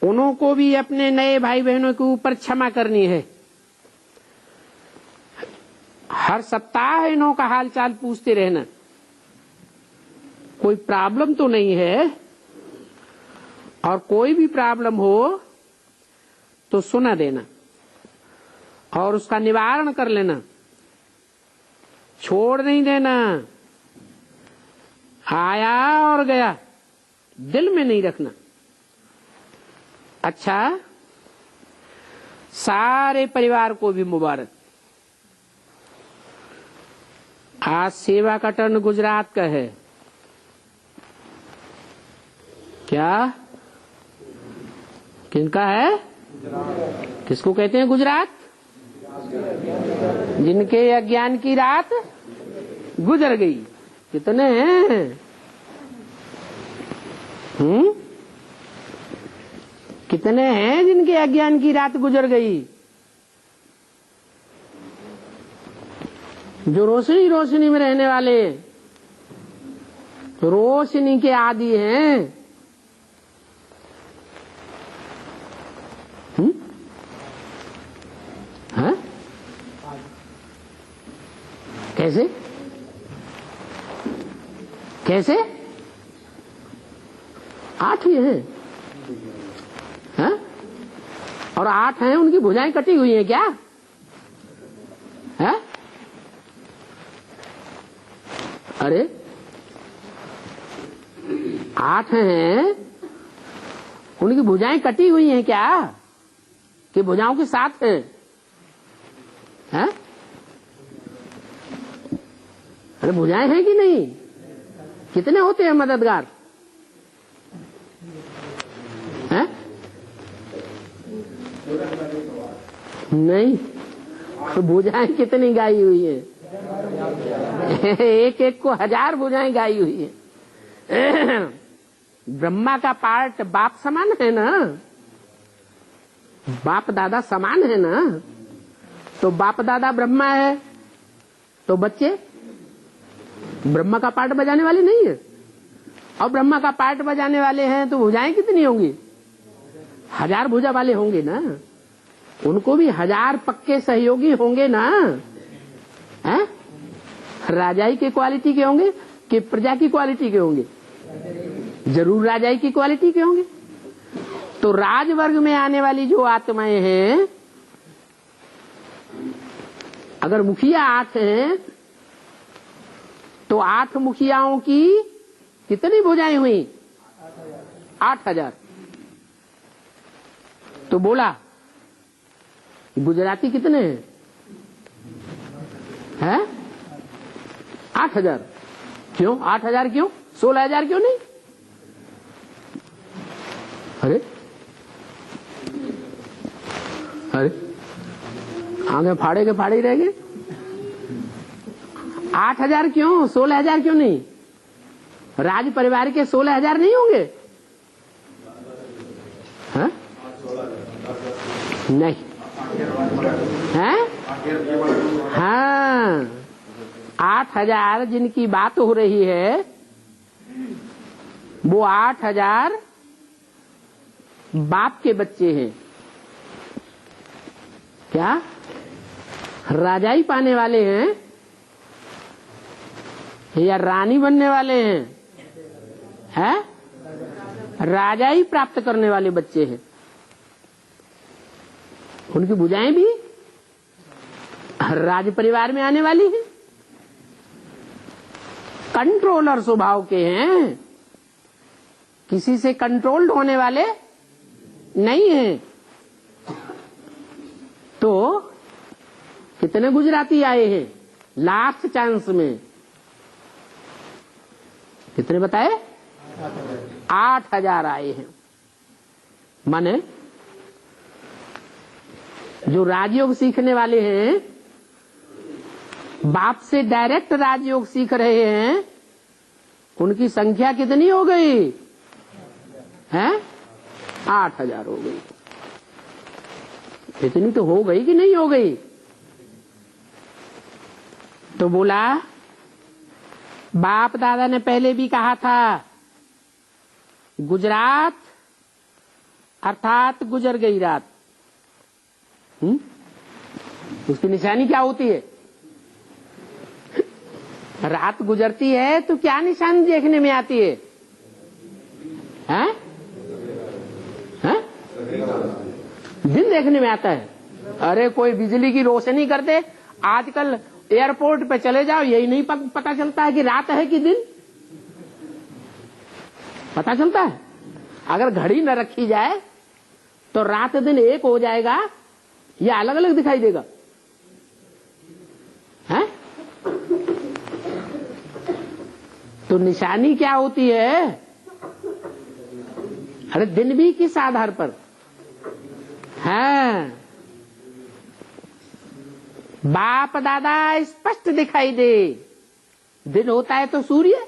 उनको भी अपने नए भाई बहनों के ऊपर क्षमा करनी है। हर सप्ताह इन्हों का हालचाल पूछते रहना। कोई प्रॉब्लम तो नहीं है, और कोई भी प्रॉब्लम हो तो सुना देना और उसका निवारण कर लेना। छोड़ नहीं देना। आया और गया, दिल में नहीं रखना। अच्छा, सारे परिवार को भी मुबारक। आज सेवा का टर्न गुजरात का है। क्या? किनका है? किसको कहते हैं गुजरात? जिनके अज्ञान की रात गुजर गई। कितने हैं? कितने हैं जिनके अज्ञान की रात गुजर गई? जो रोशनी रोशनी में रहने वाले, रोशनी के आदि हैं। हाँ? कैसे? कैसे? 8 ही हैं। हाँ? और 8 हैं, उनकी भुजाएं कटी हुई हैं क्या? है? अरे 8 हैं, उनकी भुजाएं कटी हुई हैं क्या? कि भुजाओं के साथ हैं? है? अरे भुजाएं हैं कि नहीं? कितने होते हैं मददगार? हैं? नहीं, तो भुजाएं कितनी गाई हुई है? एक एक को 1000 भुजाएं गाई हुई है। ब्रह्मा का पार्ट बाप समान है ना, बाप दादा समान है ना। तो बाप दादा ब्रह्मा है, तो बच्चे ब्रह्मा का पार्ट बजाने वाले नहीं है। और ब्रह्मा का पार्ट बजाने वाले हैं तो भुजाएं कितनी होंगी? 1000 भुजा वाले होंगे ना, उनको भी 1000 पक्के सहयोगी होंगे ना। हैं? राजाई के क्वालिटी के होंगे कि प्रजा की क्वालिटी के होंगे? जरूर राजाई की क्वालिटी के होंगे। तो राजवर्ग में आने वाली जो आत्माएं हैं, अगर मुखिया 8 हैं तो 8 मुखियाओं की कितनी भुजाएं हुई? 8000। तो बोला गुजराती कितने हैं? हैं? 8000। क्यों 8000? क्यों 16000 क्यों नहीं? अरे आगे फाड़े के फाड़े ही रह गए। 8000 क्यों, 16000 क्यों नहीं? राज परिवार के 16000 नहीं होंगे? हैं? नहीं है? हाँ, 8000 जिनकी बात हो रही है वो 8000 बाप के बच्चे हैं। क्या राजाई पाने वाले हैं या रानी बनने वाले हैं? हैं? राजाई प्राप्त करने वाले बच्चे हैं। उनकी भुजाएं भी राज परिवार में आने वाली हैं। कंट्रोलर स्वभाव के हैं, किसी से कंट्रोल्ड होने वाले नहीं हैं। तो कितने गुजराती आए हैं लास्ट चांस में? कितने बताए? 8000 आए हैं। माने जो राजयोग सीखने वाले हैं, बाप से डायरेक्ट राजयोग सीख रहे हैं, उनकी संख्या कितनी हो गई? हैं? 8000 हो गई। इतनी तो हो गई कि नहीं हो गई? तो बोला बाप दादा ने पहले भी कहा था, गुजरात अर्थात गुजर गई रात। उसकी निशानी क्या होती है? रात गुजरती है तो क्या निशानी देखने में आती है? हैं? हैं? दिन देखने में आता है। अरे कोई बिजली की रोशनी करते, आजकल एयरपोर्ट पे चले जाओ, यही नहीं पता चलता है कि रात है कि दिन। पता चलता है? अगर घड़ी न रखी जाए तो रात दिन एक हो जाएगा या अलग अलग दिखाई देगा? हैं? तो निशानी क्या होती है? अरे दिन भी किस आधार पर है? बाप दादा स्पष्ट दिखाई दे। दिन होता है तो सूर्य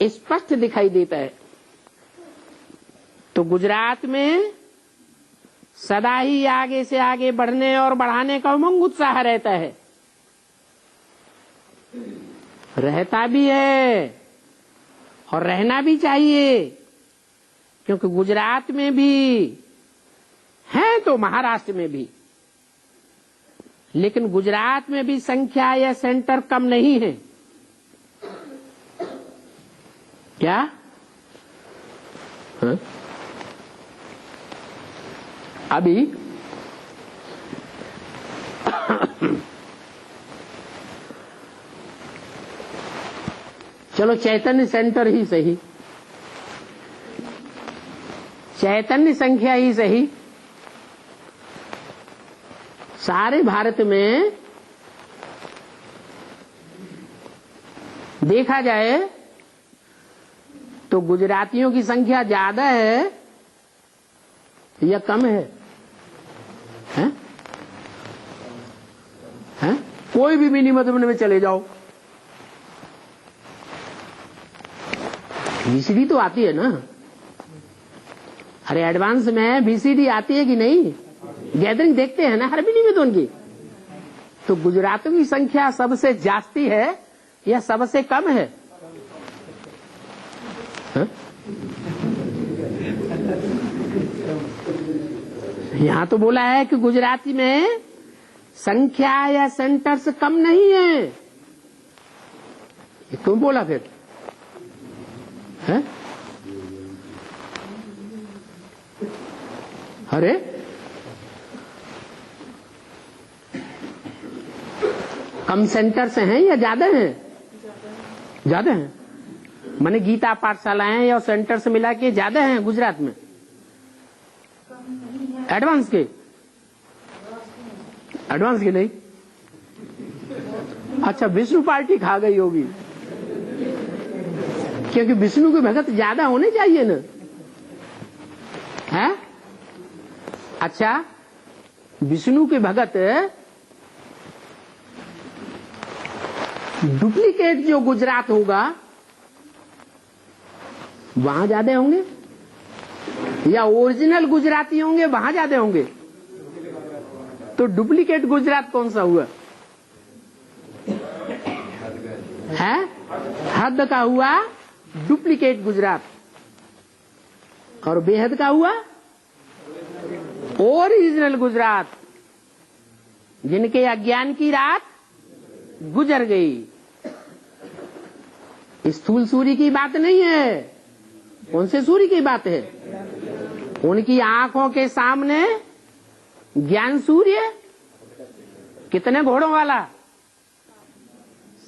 स्पष्ट दिखाई देता है। तो गुजरात में सदा ही आगे से आगे बढ़ने और बढ़ाने का उमंग उत्साह रहता है, रहता भी है और रहना भी चाहिए। क्योंकि गुजरात में भी है तो महाराष्ट्र में भी, लेकिन गुजरात में भी संख्या या सेंटर कम नहीं है। क्या? हाँ? अभी चलो चैतन्य सेंटर ही सही, चैतन्य संख्या ही सही, सारे भारत में देखा जाए तो गुजरातियों की संख्या ज्यादा है या कम है? हैं? हैं? कोई भी मिनी मधुबन में चले जाओ, वीसीडी तो आती है ना। अरे एडवांस में वीसीडी आती है कि नहीं? गैदरिंग देखते हैं ना हर मिनी मधुबन की। तो गुजरातियों की संख्या सबसे जास्ती है या सबसे कम है? यहां तो बोला है कि गुजराती में संख्या या सेंटर्स कम नहीं है। ये क्यों बोला फिर है? अरे कम सेंटर्स हैं या ज्यादा हैं? ज्यादा हैं। माने गीता पाठशालाएं या सेंटर्स मिला के ज्यादा हैं गुजरात में एडवांस के नहीं। अच्छा, विष्णु पार्टी खा गई होगी, क्योंकि विष्णु के भगत ज्यादा होने चाहिए ना, है? अच्छा, विष्णु के भगत डुप्लीकेट जो गुजरात होगा वहां ज्यादा होंगे या ओरिजिनल गुजराती होंगे वहां ज्यादा होंगे? तो डुप्लीकेट गुजरात कौन सा हुआ है? हद का हुआ डुप्लीकेट गुजरात, और बेहद का हुआ ओरिजिनल गुजरात, जिनके अज्ञान की रात गुजर गई। स्थूल सूर्य की बात नहीं है। कौन से सूर्य की बात है? उनकी आंखों के सामने ज्ञान सूर्य कितने घोड़ों वाला?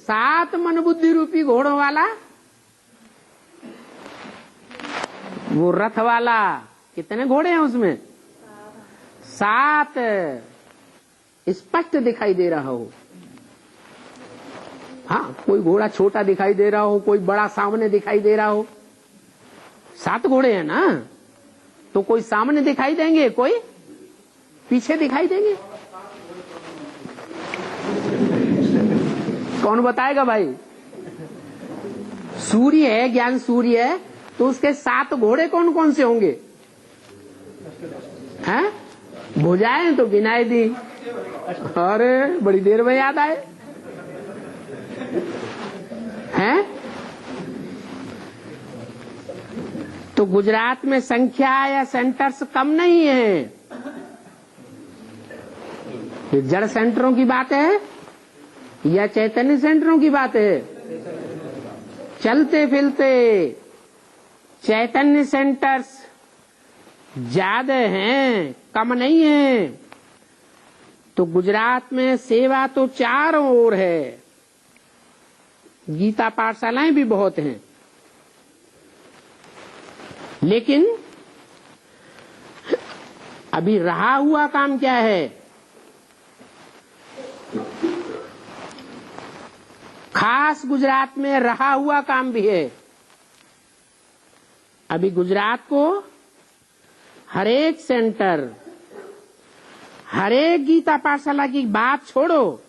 7 मन बुद्धि रूपी घोड़ों वाला, वो रथ वाला। कितने घोड़े हैं उसमें? 7। स्पष्ट दिखाई दे रहा हो। हाँ, कोई घोड़ा छोटा दिखाई दे रहा हो, कोई बड़ा सामने दिखाई दे रहा हो। 7 घोड़े हैं ना, तो कोई सामने दिखाई देंगे, कोई पीछे दिखाई देंगे। कौन बताएगा भाई? सूर्य है, ज्ञान सूर्य है, तो उसके 7 घोड़े कौन कौन से होंगे? हैं? भुजाएं तो गिनाई दी। अरे बड़ी देर में याद आए हैं? तो गुजरात में संख्या या सेंटर्स कम नहीं है। ये जड़ सेंटरों की बात है या चैतन्य सेंटरों की बात है? चलते फिरते चैतन्य सेंटर्स ज्यादा हैं, कम नहीं है। तो गुजरात में सेवा तो चारों ओर है। गीता पाठशालाएं भी बहुत हैं, लेकिन अभी रहा हुआ काम क्या है? खास गुजरात में रहा हुआ काम भी है। अभी गुजरात को हर एक सेंटर, हर एक गीता पाठशाला की बात छोड़ो,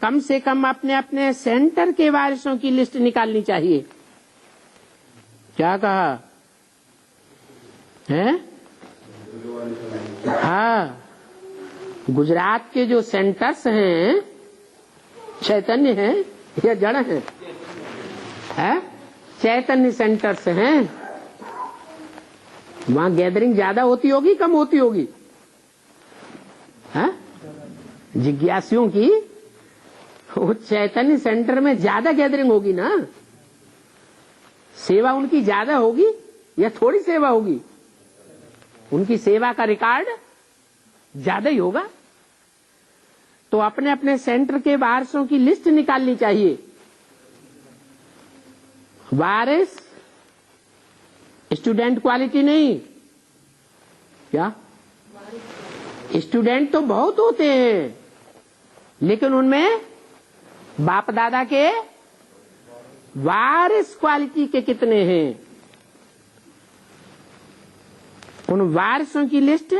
कम से कम अपने अपने सेंटर के वारिसों की लिस्ट निकालनी चाहिए। क्या कहा है? हाँ, गुजरात के जो सेंटर्स हैं चैतन्य हैं या जड़ हैं? है? चैतन्य सेंटर्स हैं। वहां गैदरिंग ज्यादा होती होगी, कम होती होगी? है? जिज्ञासुओं की वो चैतन्य सेंटर में ज्यादा गैदरिंग होगी ना। सेवा उनकी ज्यादा होगी या थोड़ी सेवा होगी? उनकी सेवा का रिकॉर्ड ज्यादा ही होगा। तो अपने अपने सेंटर के वारिसों की लिस्ट निकालनी चाहिए। वारिस स्टूडेंट क्वालिटी नहीं, क्या? स्टूडेंट तो बहुत होते हैं, लेकिन उनमें बाप दादा के वारिस क्वालिटी के कितने हैं? उन वारिसों की लिस्ट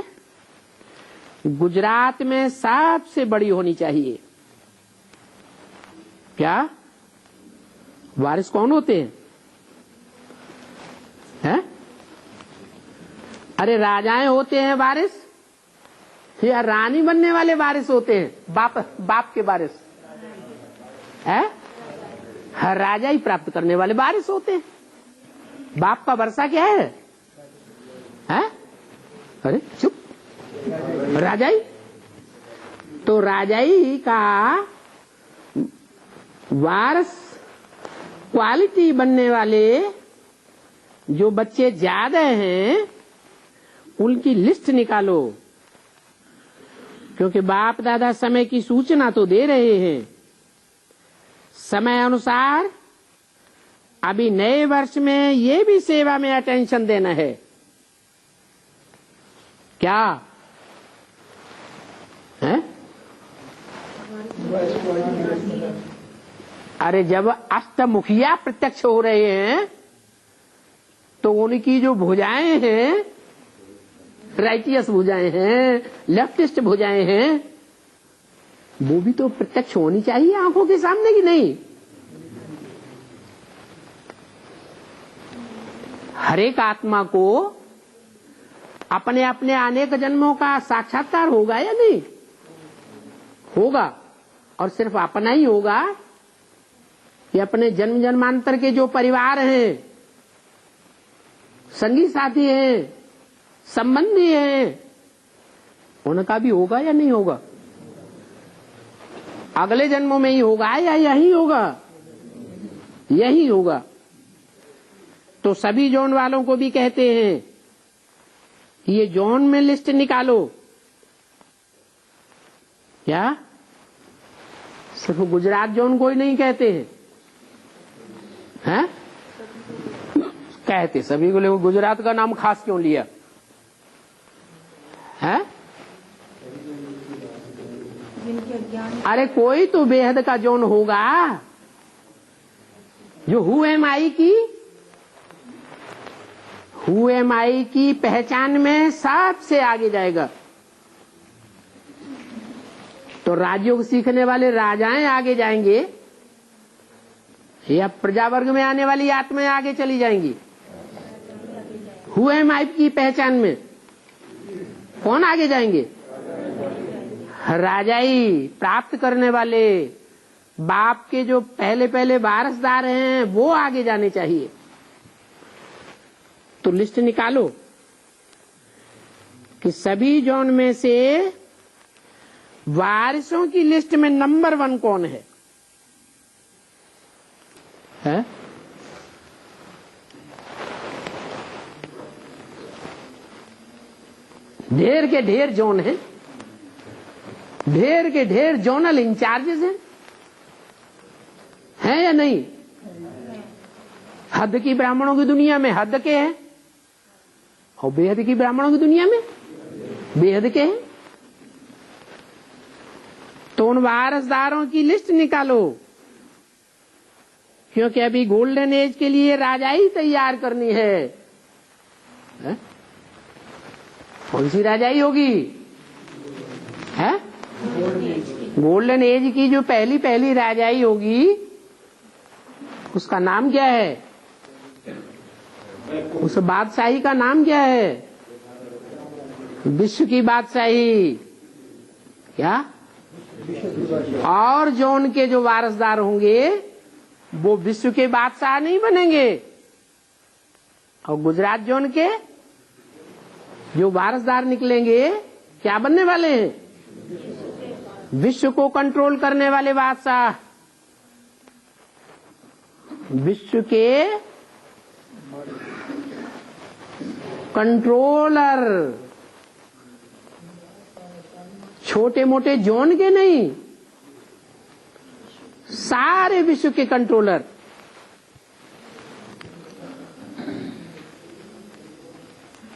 गुजरात में सबसे बड़ी होनी चाहिए। क्या? वारिस कौन होते हैं? हैं? अरे राजाएं होते हैं वारिस, या रानी बनने वाले वारिस होते हैं? बाप के वारिस है? हर राजा ही प्राप्त करने वाले वारिस होते हैं। बाप का वर्षा क्या है? अरे चुप, राजाई। तो राजाई का वारस क्वालिटी बनने वाले जो बच्चे ज्यादा हैं उनकी लिस्ट निकालो, क्योंकि बाप दादा समय की सूचना तो दे रहे हैं। समय अनुसार अभी नए वर्ष में ये भी सेवा में अटेंशन देना है। क्या है? अरे जब अष्टमुखिया प्रत्यक्ष हो रहे हैं तो उनकी जो भुजाएं हैं, राइटियस भुजाएं हैं, लेफ्टिस्ट भुजाएं हैं, वो भी तो प्रत्यक्ष होनी चाहिए आंखों के सामने की नहीं। हर एक आत्मा को अपने अपने अनेक जन्मों का साक्षात्कार होगा या नहीं होगा? और सिर्फ अपना ही होगा कि अपने जन्म जन्मांतर के जो परिवार हैं, संगी साथी हैं, संबंधी हैं, उनका भी होगा या नहीं होगा? अगले जन्मों में ही होगा या यही होगा? यही होगा। तो सभी जोन वालों को भी कहते हैं कि ये जोन में लिस्ट निकालो। क्या सिर्फ गुजरात जोन को ही नहीं कहते हैं? कहते सभी को, लेकिन गुजरात का नाम खास क्यों लिया है? अरे कोई तो बेहद का जोन होगा जो हु एम आई की पहचान में सबसे आगे जाएगा। तो राजयोग सीखने वाले राजाएं आगे जाएंगे या प्रजा वर्ग में आने वाली आत्माएं आगे चली जाएंगी? हु एम आई की पहचान में कौन आगे जाएंगे? राजाई प्राप्त करने वाले बाप के जो पहले पहले वारसदार हैं वो आगे जाने चाहिए। तो लिस्ट निकालो कि सभी जोन में से वारिसों की लिस्ट में नंबर 1 कौन है? ढेर के ढेर जोन है, ढेर के ढेर जोनल इंचार्जेस हैं या नहीं? हद की ब्राह्मणों की दुनिया में हद के हैं और बेहद की ब्राह्मणों की दुनिया में बेहद के हैं। तो उन वारसदारों की लिस्ट निकालो, क्योंकि अभी गोल्डन एज के लिए राजाई तैयार करनी है। कौन सी राजाई होगी? है गोल्डन एज की जो पहली पहली राजाई होगी उसका नाम क्या है? उस बादशाही का नाम क्या है? विश्व की बादशाही। क्या? और जोन के जो वारसदार होंगे वो विश्व के बादशाह नहीं बनेंगे, और गुजरात जोन के जो वारसदार निकलेंगे क्या बनने वाले हैं? विश्व को कंट्रोल करने वाले बादशाह, विश्व के कंट्रोलर, छोटे मोटे जोन के नहीं, सारे विश्व के कंट्रोलर।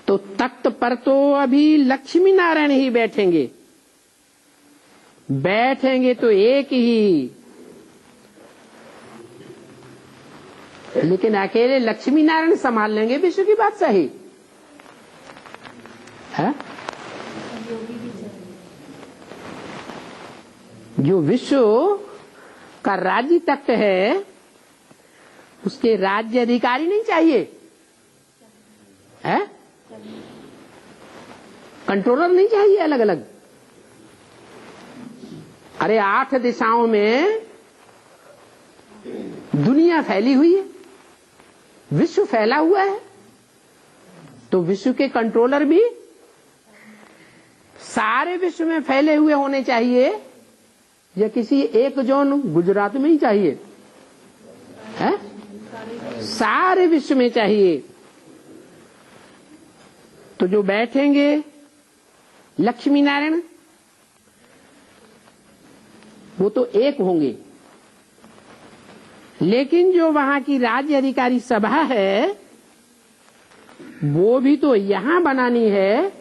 तो तख्त पर तो अभी लक्ष्मी नारायण ही बैठेंगे, बैठेंगे तो एक ही, लेकिन अकेले लक्ष्मी नारायण संभाल लेंगे विश्व की बादशाही है? जो विश्व का राज्य तख्त है उसके राज्य अधिकारी नहीं चाहिए है? कंट्रोलर नहीं चाहिए अलग अलग। अरे 8 दिशाओं में दुनिया फैली हुई है, विश्व फैला हुआ है, तो विश्व के कंट्रोलर भी सारे विश्व में फैले हुए होने चाहिए या किसी एक जोन गुजरात में ही चाहिए? है? सारे विश्व में चाहिए। तो जो बैठेंगे लक्ष्मी नारायण वो तो एक होंगे, लेकिन जो वहां की राज्य अधिकारी सभा है वो भी तो यहां बनानी है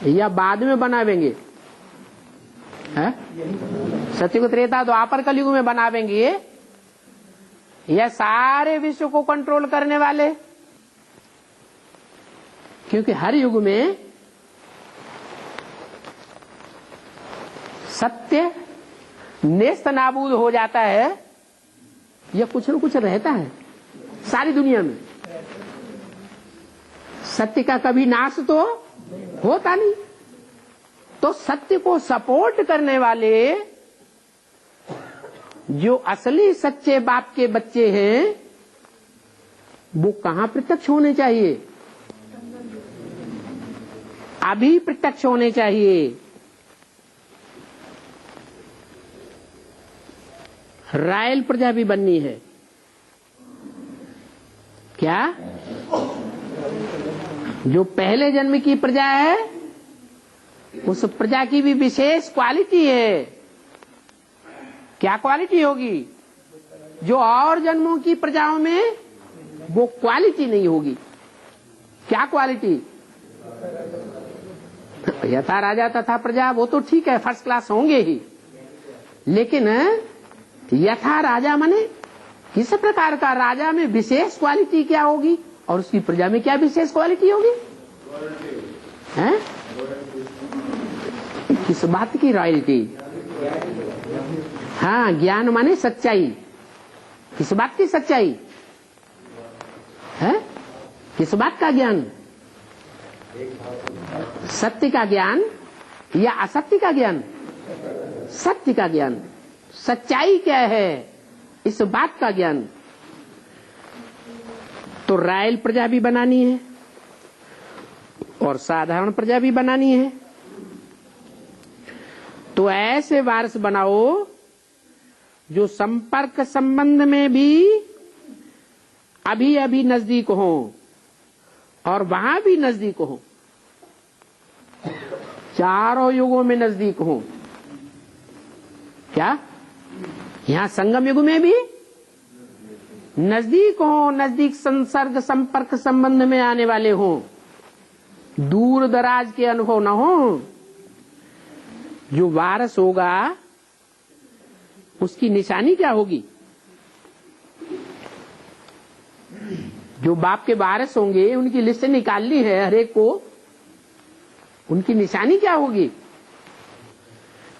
या बाद में बनावेंगे? है? सत्ययुग त्रेता द्वापर कलयुग में बनावेंगे या सारे विश्व को कंट्रोल करने वाले? क्योंकि हर युग में सत्य नेस्त नाबूद हो जाता है या कुछ न कुछ रहता है सारी दुनिया में। सत्य का कभी नाश तो होता नहीं। तो सत्य को सपोर्ट करने वाले जो असली सच्चे बाप के बच्चे हैं वो कहां प्रत्यक्ष होने चाहिए? अभी प्रत्यक्ष होने चाहिए। रॉयल प्रजा भी बननी है क्या? जो पहले जन्म की प्रजा है उस प्रजा की भी विशेष क्वालिटी है। क्या क्वालिटी होगी? जो और जन्मों की प्रजाओं में वो क्वालिटी नहीं होगी। क्या क्वालिटी? यथा राजा तथा प्रजा वो तो ठीक है, फर्स्ट क्लास होंगे ही, लेकिन यथा राजा माने किस प्रकार का राजा में विशेष क्वालिटी क्या होगी और उसकी प्रजा में क्या विशेष क्वालिटी होगी? हैं? किस बात की रॉयल्टी? हाँ, ज्ञान माने सच्चाई। किस बात की सच्चाई है? किस बात का ज्ञान? सत्य का ज्ञान या असत्य का ज्ञान? सत्य का ज्ञान। सच्चाई क्या है इस बात का ज्ञान। तो रॉयल प्रजा भी बनानी है और साधारण प्रजा भी बनानी है। तो ऐसे वारस बनाओ जो संपर्क संबंध में भी अभी अभी नजदीक हो और वहां भी नजदीक हो, चारों युगों में नजदीक हो। क्या? यहां संगम युग में भी नजदीक हो, नजदीक संसर्ग संपर्क संबंध में आने वाले हो, दूर दराज के अनुभव न हो। जो वारस होगा उसकी निशानी क्या होगी? जो बाप के वारस होंगे उनकी लिस्ट निकालनी है हरेक को, उनकी निशानी क्या होगी?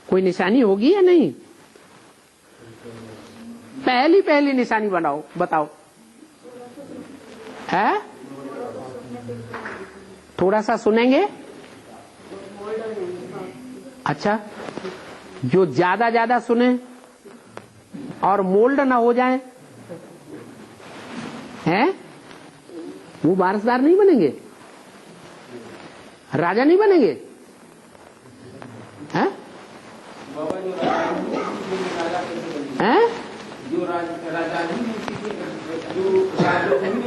कोई निशानी होगी या नहीं? पहली निशानी बनाओ, बताओ। है? थोड़ा सा सुनेंगे? अच्छा, जो ज्यादा सुने और मोल्ड ना हो जाए, हैं? वो वारसदार नहीं बनेंगे, राजा नहीं बनेंगे। हैं? हैं? जो राजा नहीं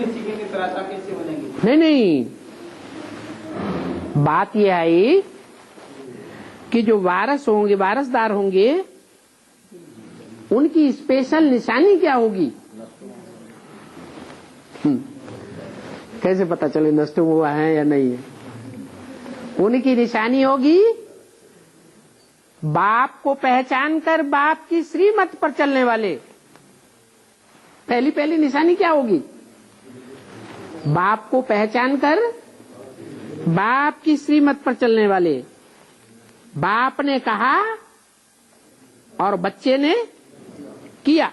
सीखेंगे तो राजा कैसे बनेंगे? नहीं, बात यह आई कि जो वारस होंगे, वारसदार होंगे, उनकी स्पेशल निशानी क्या होगी? कैसे पता चले नष्ट हुआ है या नहीं है? उनकी निशानी होगी बाप को पहचान कर बाप की श्रीमत पर चलने वाले। पहली निशानी क्या होगी? बाप को पहचान कर बाप की श्रीमत पर चलने वाले। बाप ने कहा और बच्चे ने किया।